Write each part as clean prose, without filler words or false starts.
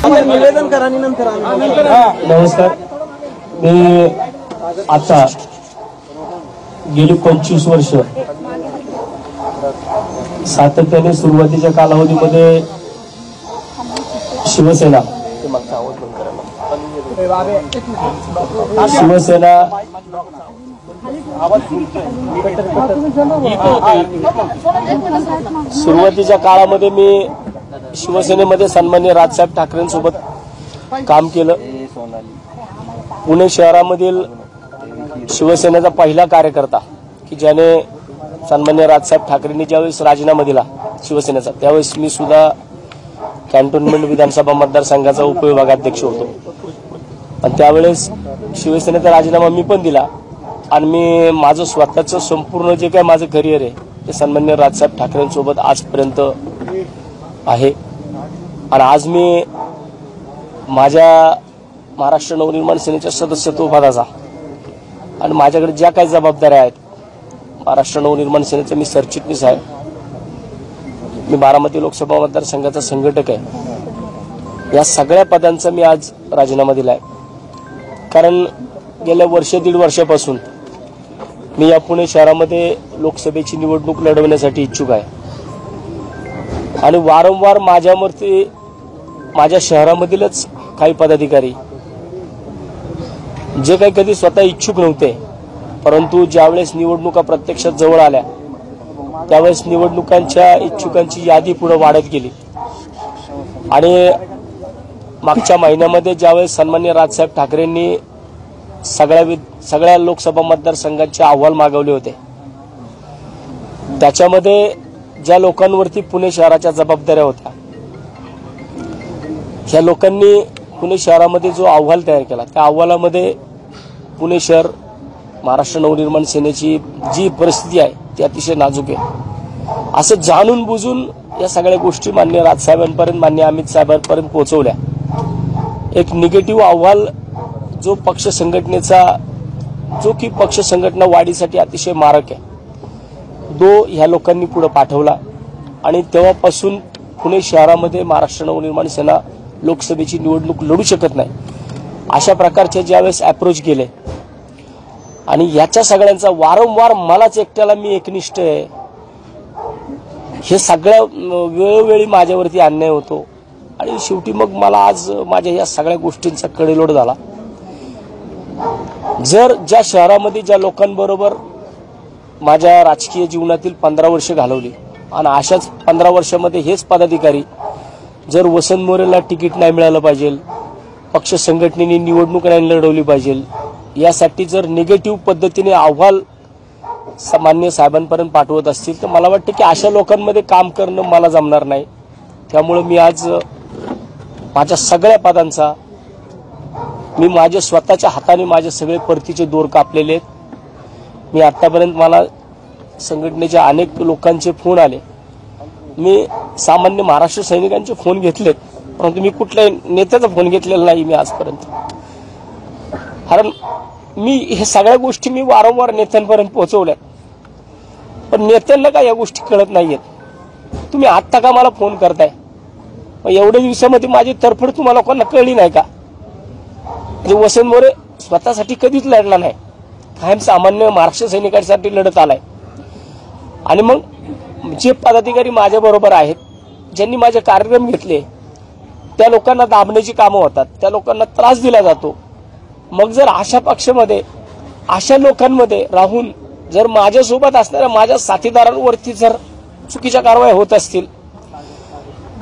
निवेदन करा आणि नंतर नमस्कार. मी आता गेली 25 वर्ष सातत्याने सुरुवातीच्या कालावधीमध्ये शिवसेना सुरुवातीच्या काळामध्ये मी शिवसेनेमध्ये सन्माननीय राजसाहेब ठाकरेंसोबत काम केलं. पुणे शहरामधील शिवसेनेचा पहिला कार्यकर्ता की ज्याने सन्माननीय राजसाहेब ठाकरेंनी ज्यावेळेस राजीनामा दिला शिवसेनेचा, त्यावेळेस मी सुद्धा कॅन्टोन्मेंट विधानसभा मतदारसंघाचा उपविभागाध्यक्ष होतो. आणि त्यावेळेस शिवसेनेचा राजीनामा मी पण दिला आणि मी माझं स्वतःचं संपूर्ण जे काय माझं करिअर आहे ते सन्माननीय राजसाहेब ठाकरेंसोबत आजपर्यंत आहे. आणि आज मी माझ्या महाराष्ट्र नवनिर्माण सेनेच्या सदस्यत्व पदाचा आणि माझ्याकडे ज्या काही जबाबदाऱ्या आहेत, महाराष्ट्र नवनिर्माण सेनेचा मी सरचिटणीस आहे, मी बारामती लोकसभा मतदारसंघाचा संघटक आहे. या सगळ्या पदांचा मी आज राजीनामा दिलाय. कारण गेल्या दीड वर्षापासून मी या पुणे शहरामध्ये लोकसभेची निवडणूक लढवण्यासाठी इच्छुक आहे. आणि वारंवार माझ्या शहरामधीलच काही पदाधिकारी जे काही कधी स्वतः इच्छुक नव्हते, परंतु ज्यावेळेस निवडणुका प्रत्यक्षात जवळ आल्या त्यावेळेस निवडणुकांच्या इच्छुकांची यादी पुढे वाढत गेली. आणि मागच्या महिन्यामध्ये ज्यावेळेस सन्माननीय राजसाहेब ठाकरेंनी सगळ्या लोकसभा मतदारसंघांचे अहवाल मागवले होते, त्याच्यामध्ये ज्या लोकांवरती पुणे शहराच्या जबाबदाऱ्या होत्या, ह्या लोकांनी पुणे शहरामध्ये जो अहवाल तयार केला त्या अहवालामध्ये पुणे शहर महाराष्ट्र नवनिर्माण सेनेची जी परिस्थिती आहे ती अतिशय नाजूक आहे असं जाणून बुजून या सगळ्या गोष्टी माननीय राजसाहेबांपर्यंत, माननीय अमित साहेबांपर्यंत पोहोचवल्या. एक निगेटिव्ह अहवाल जो पक्ष संघटनेचा, जो की पक्ष संघटना वाढीसाठी अतिशय मारक आहे, तो ह्या लोकांनी पुढे पाठवला. आणि तेव्हापासून पुणे शहरामध्ये महाराष्ट्र नवनिर्माण सेना लोकसभेची निवडणूक लढू शकत नाही अशा प्रकारचे ज्यावेळेस अप्रोच गेले. आणि याच्या सगळ्यांचा वारंवार मलाच एकट्याला मी एकनिष्ठ आहे हे सगळ्या वेळोवेळी माझ्यावरती अन्याय होतो. आणि शेवटी मग मला आज माझ्या या सगळ्या गोष्टींचा कडेलोट झाला. जर ज्या शहरामध्ये ज्या लोकांबरोबर माझ्या राजकीय जीवनातील 15 वर्ष घालवली आणि अशाच 15 वर्षामध्ये हेच पदाधिकारी जर वसंत मोरेला तिकीट नाही मिळालं पाहिजे, पक्ष संघटनेने निवडणूक नाही लढवली पाहिजे, यासाठी जर निगेटिव्ह पद्धतीने अहवाल माननीय साहेबांपर्यंत पाठवत असतील तर मला वाटतं की अशा लोकांमध्ये काम करणं मला जमणार नाही. त्यामुळे मी आज माझ्या सगळ्या पदांचा मी माझ्या स्वतःच्या हाताने माझे सगळे परतीचे दोर कापलेले आहेत. मी आतापर्यंत मला संघटनेच्या अनेक लोकांचे फोन आले, मी सामान्य महाराष्ट्र सैनिकांचे फोन घेतलेत, परंतु मी कुठल्याही नेत्याचा फोन घेतलेला नाही मी आजपर्यंत. कारण मी हे सगळ्या गोष्टी मी वारंवार नेत्यांपर्यंत पोहोचवल्यात, पण नेत्यांना काय या गोष्टी कळत नाहीयेत. तुम्ही आत्ता का मला फोन करताय? एवढ्या दिवसामध्ये माझी तरफड तुम्हाला लोकांना कळली नाही का? म्हणजे वसंत मोरे स्वतःसाठी कधीच लढला नाही, कायम सामान्य महाराष्ट्र सैनिकांसाठी लढत आलाय. आणि मग जे पदाधिकारी माझ्या बरोबर आहेत, ज्यांनी माझे कार्यक्रम घेतले, त्या लोकांना दाबण्याची कामं होतात, त्या लोकांना त्रास दिला जातो. मग जर अशा पक्षामध्ये अशा लोकांमध्ये राहून जर माझ्यासोबत असणाऱ्या माझ्या साथीदारांवरती जर चुकीच्या कारवाई होत असतील,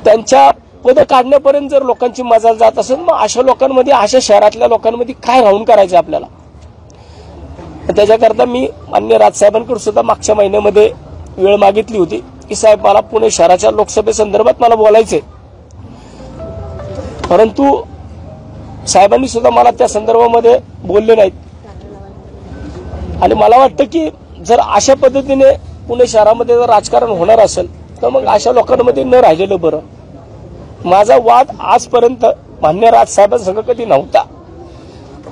त्यांच्या पद काढण्यापर्यंत जर लोकांची मजाल जात असेल, मग अशा लोकांमध्ये, अशा शहरातल्या लोकांमध्ये काय राहून करायचं आपल्याला? त्याच्याकरता मी माननीय राजसाहेबांकडे सुद्धा मागच्या महिन्यामध्ये वेळ मागितली होती की साहेब मला पुणे शहराच्या लोकसभेसंदर्भात मला बोलायचंय. परंतु साहेबांनी सुद्धा मला त्या संदर्भामध्ये बोलले नाहीत. आणि मला वाटतं की जर अशा पद्धतीने पुणे शहरामध्ये जर राजकारण होणार असेल तर मग अशा लोकांमध्ये न राहिलेलं बरं. माझा वाद आजपर्यंत मान्य राजसाहेबांसंग कधी नव्हता,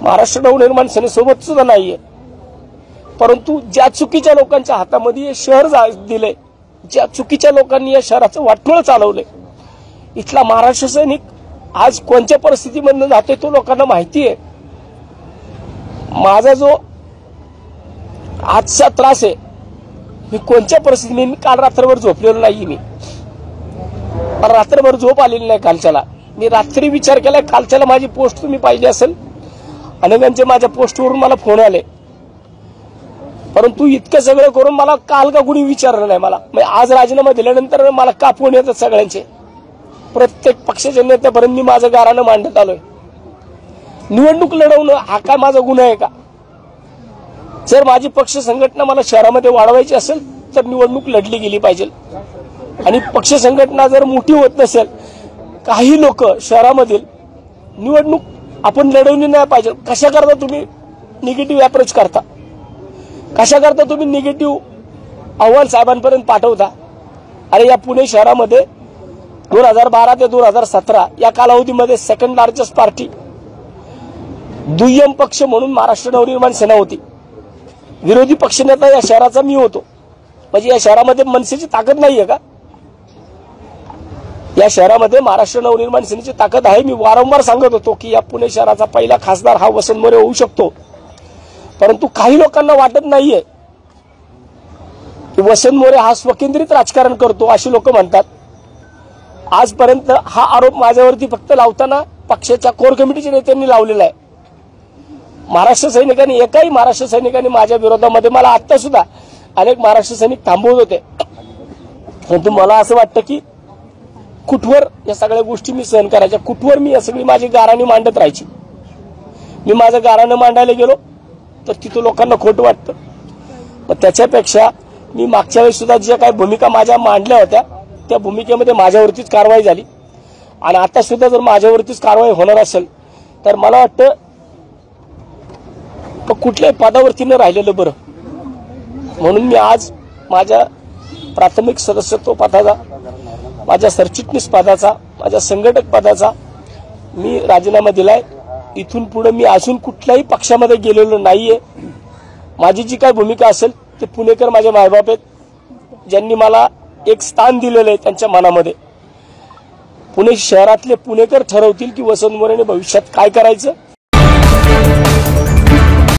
महाराष्ट्र नवनिर्माण सेनेसोबत सुद्धा नाहीये. परंतु ज्या चुकीच्या लोकांच्या हातामध्ये हे शहर दिले, ज्या चुकीच्या लोकांनी या शहराचं वाटोळं चालवलंय, इथला महाराष्ट्र सैनिक आज कोणत्या परिस्थितीमधून जातोय तो लोकांना माहिती आहे. माझा जो आजचा त्रास आहे, मी कोणत्या परिस्थितीत, मी काल रात्रभर झोपलेलो नाही. मी रात्रभर झोप आलेली नाही कालच्याला. मी रात्री विचार केला, कालच्याला माझी पोस्ट तुम्ही पाहिली असेल, अनेकांचे माझ्या पोस्टवरून मला फोन आले, परंतु इतकं सगळं करून मला काल का कुणी विचारलं नाही. मला आज राजीनामा दिल्यानंतर मला का फोन येतात सगळ्यांचे, प्रत्येक पक्षाच्या नेत्यापर्यंत मी माझं गाऱ्हाणं मांडत आलोय. निवडणूक लढवणं हा काय माझा गुन्हा आहे का? जर माझी पक्ष संघटना मला शहरामध्ये वाढवायची असेल तर निवडणूक लढली गेली पाहिजे. आणि पक्ष संघटना जर मोठी होत नसेल, काही लोक शहरामधील निवडणूक आपण लढवली नाही पाहिजे. कशा करता तुम्ही निगेटिव्ह अप्रोच करता? कशा करता तुम्ही निगेटिव्ह अहवाल साहेबांपर्यंत पाठवता? अरे या पुणे शहरामध्ये 2012 ते 2017 या कालावधीमध्ये सेकंड लार्जेस्ट पार्टी, दुय्यम पक्ष म्हणून महाराष्ट्र नवनिर्माण सेना होती. विरोधी पक्षनेता या शहराचा मी होतो. म्हणजे या शहरामध्ये मनसेची ताकद नाहीये का? या शहरामध्ये महाराष्ट्र नवनिर्माण सेनेची ताकद आहे. मी वारंवार सांगत होतो की या पुणे शहराचा पहिला खासदार हा वसंत मोरे होऊ शकतो. परंतु काही लोकांना वाटत नाहीये की वसंत मोरे हा स्वकेंद्रित राजकारण करतो, अशी लोक म्हणतात. आजपर्यंत हा आरोप माझ्यावरती फक्त लावताना पक्षाच्या कोर कमिटीच्या नेत्यांनी लावलेला आहे. महाराष्ट्र सैनिकांनी, एकाही महाराष्ट्र सैनिकांनी माझ्या विरोधामध्ये, मला आता सुद्धा अनेक महाराष्ट्र सैनिक थांबवत होते, परंतु मला असं वाटतं की कुठवर या सगळ्या गोष्टी मी सहन करायच्या, कुठवर मी या सगळी माझी गाऱ्हाणी मांडत राहायची. मी माझं गाऱ्हाणं मांडायला गेलो तर तिथं लोकांना खोटं वाटतं. मग त्याच्यापेक्षा मी मागच्या वेळेस सुद्धा ज्या काही भूमिका माझ्या मांडल्या होत्या त्या भूमिकेमध्ये माझ्यावरतीच कारवाई झाली, आणि आता सुद्धा जर माझ्यावरतीच कारवाई होणार असेल तर मला वाटतं कुठल्याही पदावरती न राहिलेलं बरं. म्हणून मी आज माझ्या प्राथमिक सदस्यत्व पदाचा, माझ्या सरचिटणीस पदाचा, माझ्या संघटक पदाचा मी राजीनामा दिलाय. इथून पुढे मी अजून कुठल्याही पक्षामध्ये गेलेलो नाहीये. माझी जी काय भूमिका असेल ते पुणेकर माझे मायबाप आहेत, ज्यांनी मला एक स्थान दिलेलं आहे त्यांच्या मनामध्ये. पुणे शहरातले पुणेकर ठरवतील की वसंत मोरेने भविष्यात काय करायचं.